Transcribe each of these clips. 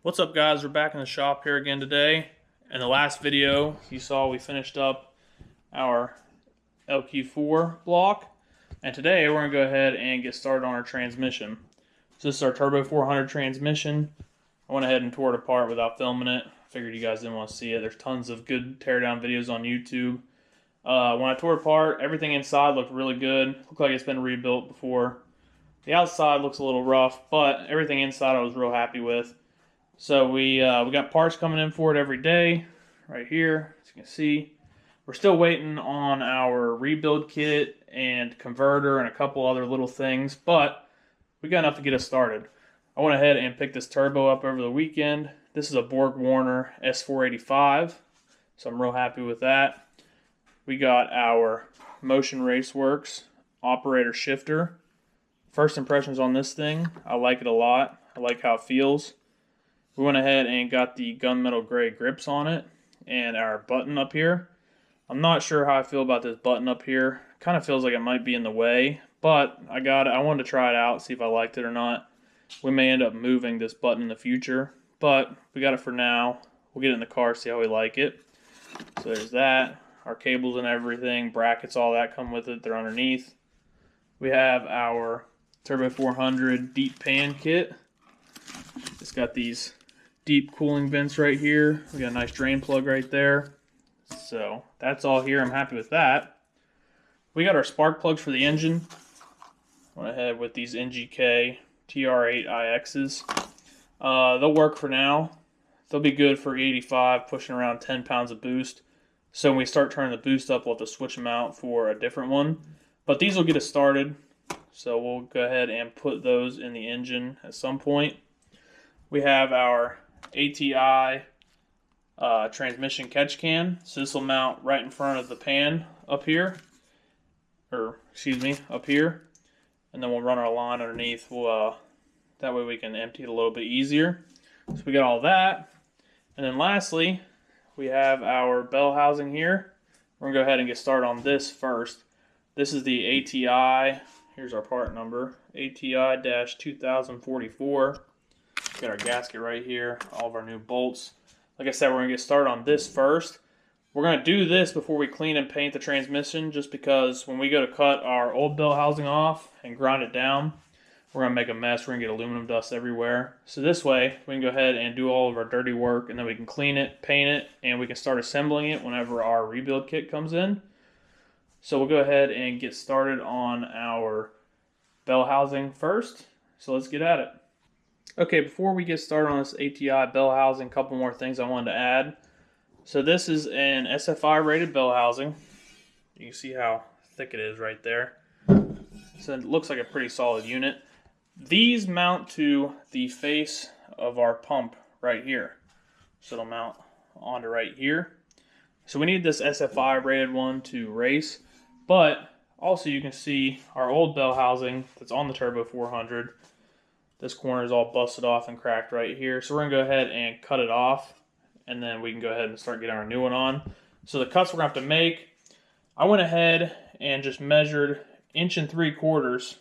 What's up, guys? We're back in the shop here again today. In the last video you saw we finished up our LQ4 block, and today we're going to go ahead and get started on our transmission. So this is our Turbo 400 transmission. I went ahead and tore it apart without filming it. Figured you guys didn't want to see it. There's tons of good teardown videos on YouTube. When I tore it apart, everything inside looked really good. Looked like it's been rebuilt before. The outside looks a little rough, but everything inside I was real happy with. So we got parts coming in for it every day, right here, as you can see. We're still waiting on our rebuild kit and converter and a couple other little things, but we got enough to get us started. I went ahead and picked this turbo up over the weekend. This is a Borg Warner S485, so I'm real happy with that. We got our Motion Raceworks operator shifter. First impressions on this thing, I like it a lot. I like how it feels. We went ahead and got the gunmetal gray grips on it and our button up here. I'm not sure how I feel about this button up here. Kind of feels like it might be in the way, but I got it. I wanted to try it out, see if I liked it or not. We may end up moving this button in the future, but we got it for now. We'll get it in the car, see how we like it. So there's that. Our cables and everything, brackets, all that come with it. They're underneath. We have our Turbo 400 deep pan kit. It's got these deep cooling vents right here. We got a nice drain plug right there. So that's all here. I'm happy with that. We got our spark plugs for the engine. Went ahead with these NGK TR8IXs. They'll work for now. They'll be good for 85, pushing around 10 pounds of boost. So when we start turning the boost up, we'll have to switch them out for a different one. But these will get us started. So we'll go ahead and put those in the engine at some point. We have our ATI transmission catch can. So this will mount right in front of the pan up here. Up here. And then we'll run our line underneath. That way we can empty it a little bit easier. So we got all that. And then lastly, we have our Bellhousing here. We're going to go ahead and get started on this first. This is the ATI, here's our part number, ATI-200044. Got our gasket right here, all of our new bolts. Like I said, we're going to get started on this first. We're going to do this before we clean and paint the transmission, just because when we go to cut our old bell housing off and grind it down, we're going to make a mess. We're going to get aluminum dust everywhere. So this way, we can go ahead and do all of our dirty work, and then we can clean it, paint it, and we can start assembling it whenever our rebuild kit comes in. So we'll go ahead and get started on our bell housing first. So let's get at it. Okay, before we get started on this ATI bell housing, a couple more things I wanted to add. So this is an SFI rated bell housing. You can see how thick it is right there. So it looks like a pretty solid unit. These mount to the face of our pump right here. So it'll mount onto right here. So we need this SFI rated one to race. But also you can see our old bell housing that's on the Turbo 400. This corner is all busted off and cracked right here. So we're going to go ahead and cut it off. And then we can go ahead and start getting our new one on. So the cuts we're going to have to make, I went ahead and just measured 1 3/4 inches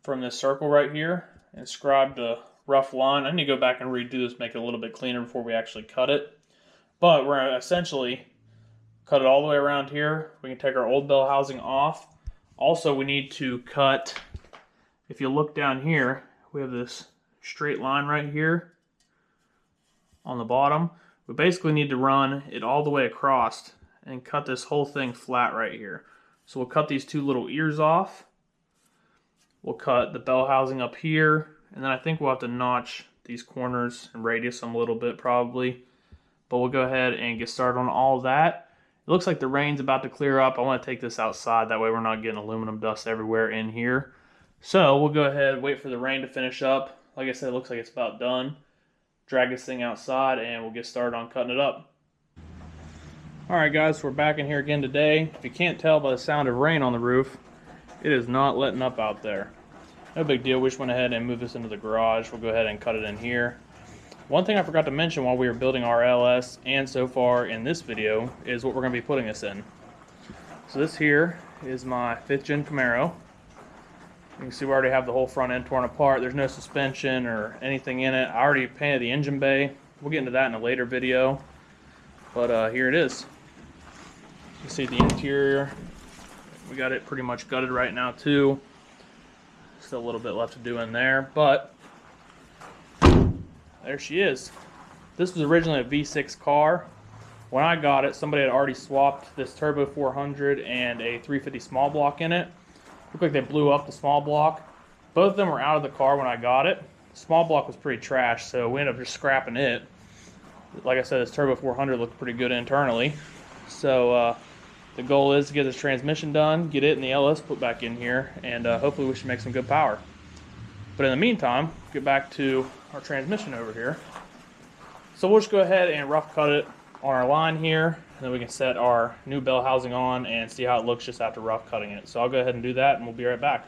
from this circle right here and scribed a rough line. I need to go back and redo this, make it a little bit cleaner before we actually cut it. But we're going to essentially cut it all the way around here. We can take our old bell housing off. Also, we need to cut, if you look down here, we have this straight line right here on the bottom. We basically need to run it all the way across and cut this whole thing flat right here. So we'll cut these two little ears off. We'll cut the bell housing up here, and then I think we'll have to notch these corners and radius them a little bit probably. But we'll go ahead and get started on all of that. It looks like the rain's about to clear up. I want to take this outside, that way we're not getting aluminum dust everywhere in here. So we'll go ahead, wait for the rain to finish up. Like I said, it looks like it's about done. Drag this thing outside and we'll get started on cutting it up. Alright guys, we're back in here again today. If you can't tell by the sound of rain on the roof, it is not letting up out there. No big deal, we just went ahead and moved this into the garage. We'll go ahead and cut it in here. One thing I forgot to mention while we were building our LS and so far in this video is what we're going to be putting this in. So this here is my 5th gen Camaro. You can see we already have the whole front end torn apart. There's no suspension or anything in it. I already painted the engine bay. We'll get into that in a later video. But here it is. You see the interior. We got it pretty much gutted right now too. Still a little bit left to do in there, but there she is. This was originally a V6 car. When I got it, somebody had already swapped this Turbo 400 and a 350 small block in it. Looked like they blew up the small block. Both of them were out of the car when I got it. The small block was pretty trash, so we ended up just scrapping it. Like I said, this Turbo 400 looked pretty good internally. So the goal is to get this transmission done, get it and the LS put back in here, and hopefully we should make some good power. But in the meantime, get back to our transmission over here. So we'll just go ahead and rough cut it on our line here, and then we can set our new bell housing on and see how it looks just after rough cutting it. So I'll go ahead and do that, and we'll be right back.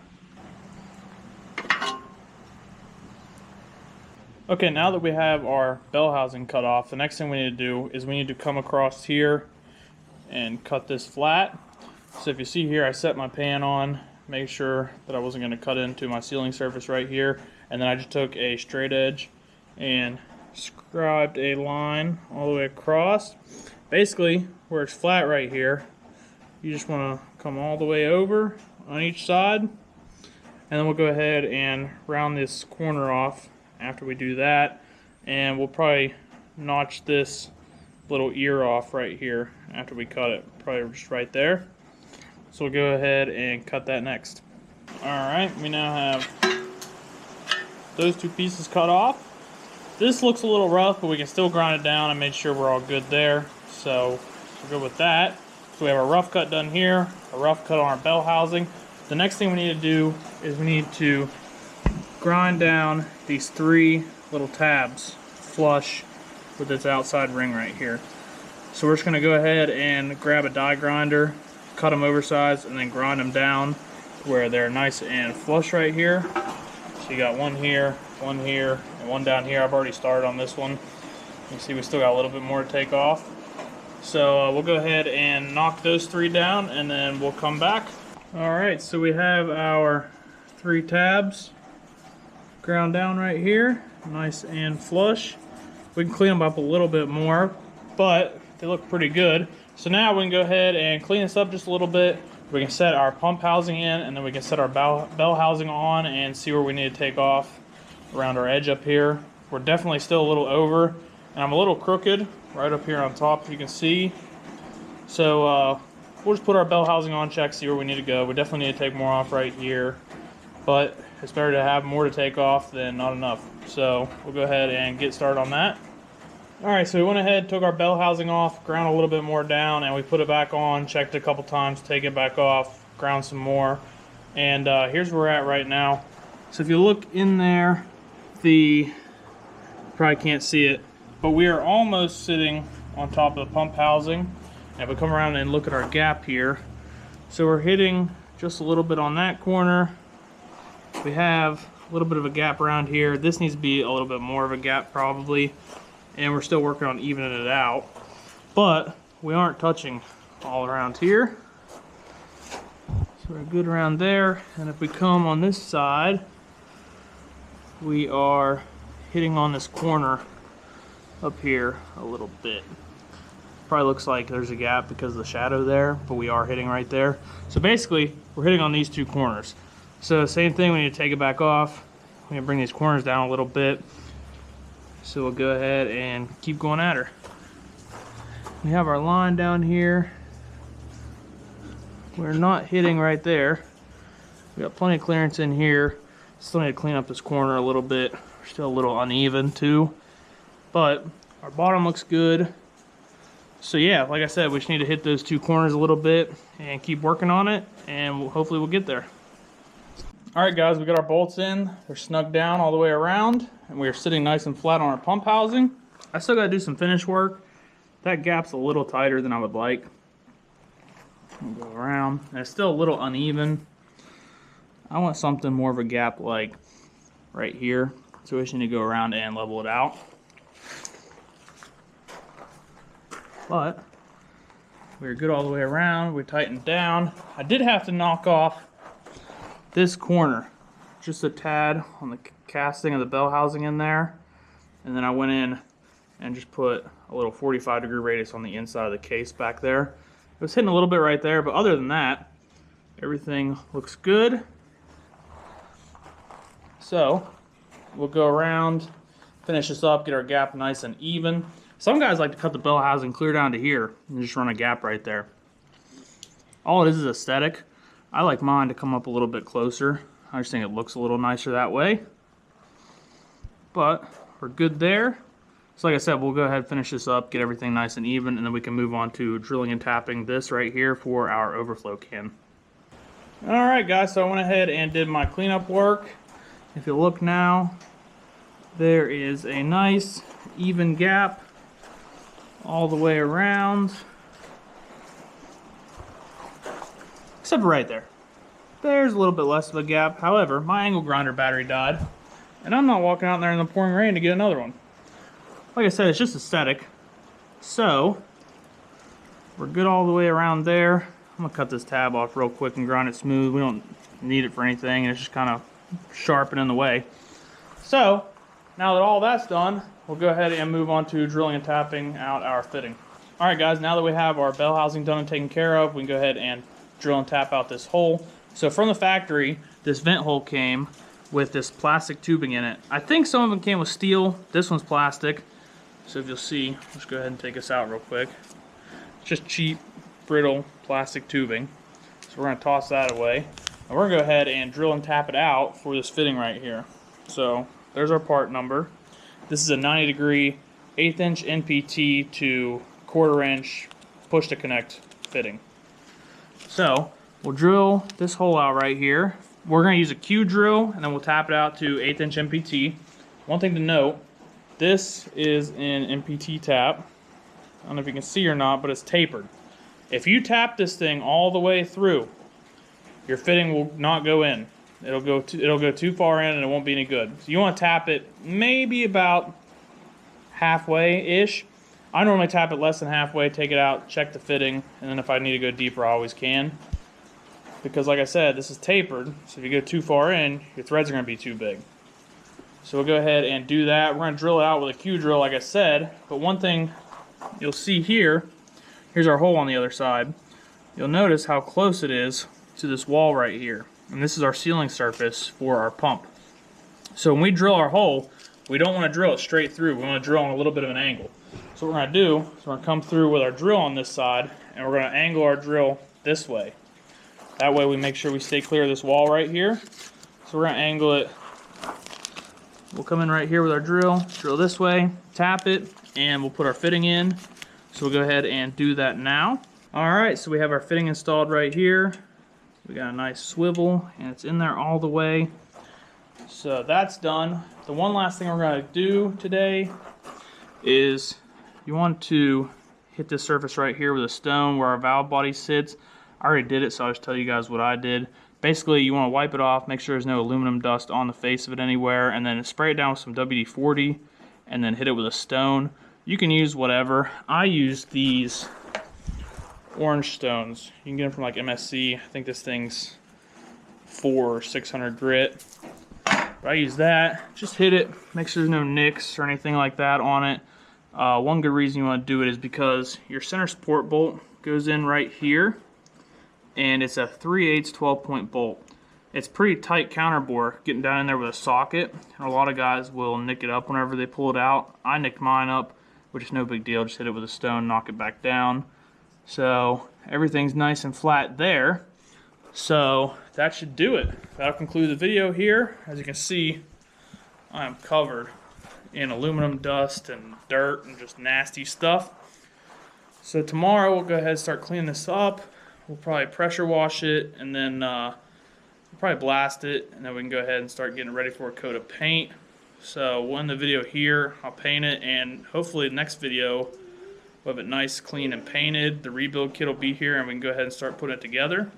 Okay, now that we have our bell housing cut off, the next thing we need to do is we need to come across here and cut this flat. So if you see here, I set my pan on, make sure that I wasn't going to cut into my sealing surface right here, and then I just took a straight edge and scribed a line all the way across. Basically, where it's flat right here, you just want to come all the way over on each side, and then we'll go ahead and round this corner off after we do that, and we'll probably notch this little ear off right here after we cut it, probably just right there. So we'll go ahead and cut that next. Alright, we now have those two pieces cut off. This looks a little rough, but we can still grind it down. I made sure we're all good there, so we're good with that. So we have a rough cut done here, a rough cut on our bell housing. The next thing we need to do is we need to grind down these three little tabs flush with its outside ring right here. So we're just going to go ahead and grab a die grinder, cut them oversized, and then grind them down to where they're nice and flush right here. So you got one here, and one down here. I've already started on this one. You can see we still got a little bit more to take off. So we'll go ahead and knock those three down, and then we'll come back. Alright, so we have our three tabs ground down right here, nice and flush. We can clean them up a little bit more, but they look pretty good. So now we can go ahead and clean this up just a little bit. We can set our pump housing in, and then we can set our bell housing on and see where we need to take off around our edge up here. We're definitely still a little over, and I'm a little crooked right up here on top, if you can see. So we'll just put our bell housing on, check, see where we need to go. We definitely need to take more off right here, but it's better to have more to take off than not enough. So we'll go ahead and get started on that. Alright, so we went ahead, took our bell housing off, ground a little bit more down, and we put it back on, checked it a couple times, take it back off, ground some more, and here's where we're at right now. So if you look in there, you probably can't see it, but we are almost sitting on top of the pump housing. And if we come around and look at our gap here, so we're hitting just a little bit on that corner. We have a little bit of a gap around here. This needs to be a little bit more of a gap probably, and we're still working on evening it out, but we aren't touching all around here. So we're good around there, and if we come on this side, we are hitting on this corner up here a little bit. Probably looks like there's a gap because of the shadow there, but we are hitting right there. So basically, we're hitting on these two corners. So same thing, we need to take it back off. We're gonna bring these corners down a little bit. So we'll go ahead and keep going at her. We have our line down here. We're not hitting right there. We got plenty of clearance in here. Still need to clean up this corner a little bit. We're still a little uneven too, but our bottom looks good. So yeah, like I said, we just need to hit those two corners a little bit and keep working on it, and hopefully we'll get there. Alright guys, we got our bolts in. They're snug down all the way around, and we are sitting nice and flat on our pump housing. I still got to do some finish work. That gap's a little tighter than I would like. We'll go around, and it's still a little uneven. I want something more of a gap like right here, so we just need to go around and level it out. But we're good all the way around. We tightened down. I did have to knock off this corner just a tad on the casting of the bell housing in there, and then I went in and just put a little 45-degree radius on the inside of the case back there. It was hitting a little bit right there, but other than that, everything looks good. So we'll go around, finish this up, get our gap nice and even. Some guys like to cut the bell housing clear down to here and just run a gap right there. All it is aesthetic. I like mine to come up a little bit closer. I just think it looks a little nicer that way. But we're good there. So like I said, we'll go ahead and finish this up, get everything nice and even, and then we can move on to drilling and tapping this right here for our overflow can. Alright guys, so I went ahead and did my cleanup work. If you look now, there is a nice even gap all the way around. Except right there. There's a little bit less of a gap. However, my angle grinder battery died, and I'm not walking out there in the pouring rain to get another one. Like I said, it's just aesthetic. So, we're good all the way around there. I'm gonna cut this tab off real quick and grind it smooth. We don't need it for anything, and it's just kind of sharp and in the way. So, now that all that's done, we'll go ahead and move on to drilling and tapping out our fitting. Alright guys, now that we have our bell housing done and taken care of, we can go ahead and drill and tap out this hole. So from the factory, this vent hole came with this plastic tubing in it. I think some of them came with steel. This one's plastic. So if you'll see, let's go ahead and take this out real quick. It's just cheap, brittle plastic tubing. So we're going to toss that away. And we're going to go ahead and drill and tap it out for this fitting right here. So there's our part number. This is a 90-degree 1/8" NPT to 1/4" push to connect fitting. So we'll drill this hole out right here. We're going to use a Q drill, and then we'll tap it out to 1/8" NPT. One thing to note, this is an NPT tap. I don't know if you can see or not, but it's tapered. If you tap this thing all the way through, your fitting will not go in. It'll go too far in, and it won't be any good. So you want to tap it maybe about halfway-ish. I normally tap it less than halfway, take it out, check the fitting, and then if I need to go deeper, I always can. Because like I said, this is tapered, so if you go too far in, your threads are going to be too big. So we'll go ahead and do that. We're going to drill it out with a Q drill, like I said. But one thing you'll see here, here's our hole on the other side. You'll notice how close it is to this wall right here. And this is our sealing surface for our pump. So when we drill our hole, we don't want to drill it straight through. We want to drill on a little bit of an angle. So what we're going to do is we're going to come through with our drill on this side, and we're going to angle our drill this way. That way we make sure we stay clear of this wall right here. So we're going to angle it. We'll come in right here with our drill this way, tap it, and we'll put our fitting in. So we'll go ahead and do that now. Alright, so we have our fitting installed right here. We got a nice swivel, and it's in there all the way. So that's done. The one last thing we're going to do today is you want to hit this surface right here with a stone where our valve body sits. I already did it, so I'll just tell you guys what I did. Basically, you want to wipe it off, make sure there's no aluminum dust on the face of it anywhere, and then spray it down with some WD-40, and then hit it with a stone. You can use whatever. I use these orange stones. You can get them from like MSC. I think this thing's 400 or 600 grit. But I use that. Just hit it. Make sure there's no nicks or anything like that on it. One good reason you want to do it is because your center support bolt goes in right here, and it's a 3/8 12-point bolt. It's pretty tight counterbore getting down in there with a socket, and a lot of guys will nick it up whenever they pull it out. I nicked mine up, which is no big deal. Just hit it with a stone, knock it back down. So everything's nice and flat there. So that should do it. That'll conclude the video here. As you can see, I am covered in aluminum dust and dirt and just nasty stuff. So tomorrow we'll go ahead and start cleaning this up. We'll probably pressure wash it, and then we'll probably blast it, and then we can go ahead and start getting ready for a coat of paint. So we'll end the video here. I'll paint it, and hopefully the next video we'll have it nice, clean, and painted. The rebuild kit will be here, and we can go ahead and start putting it together.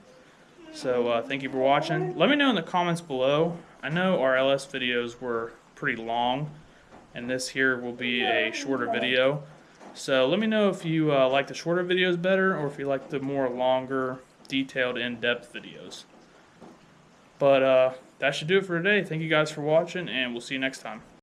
So thank you for watching. Let me know in the comments below. I know our LS videos were pretty long, and this here will be a shorter video. So let me know if you like the shorter videos better, or if you like the more longer, detailed, in-depth videos. But that should do it for today. Thank you guys for watching, and we'll see you next time.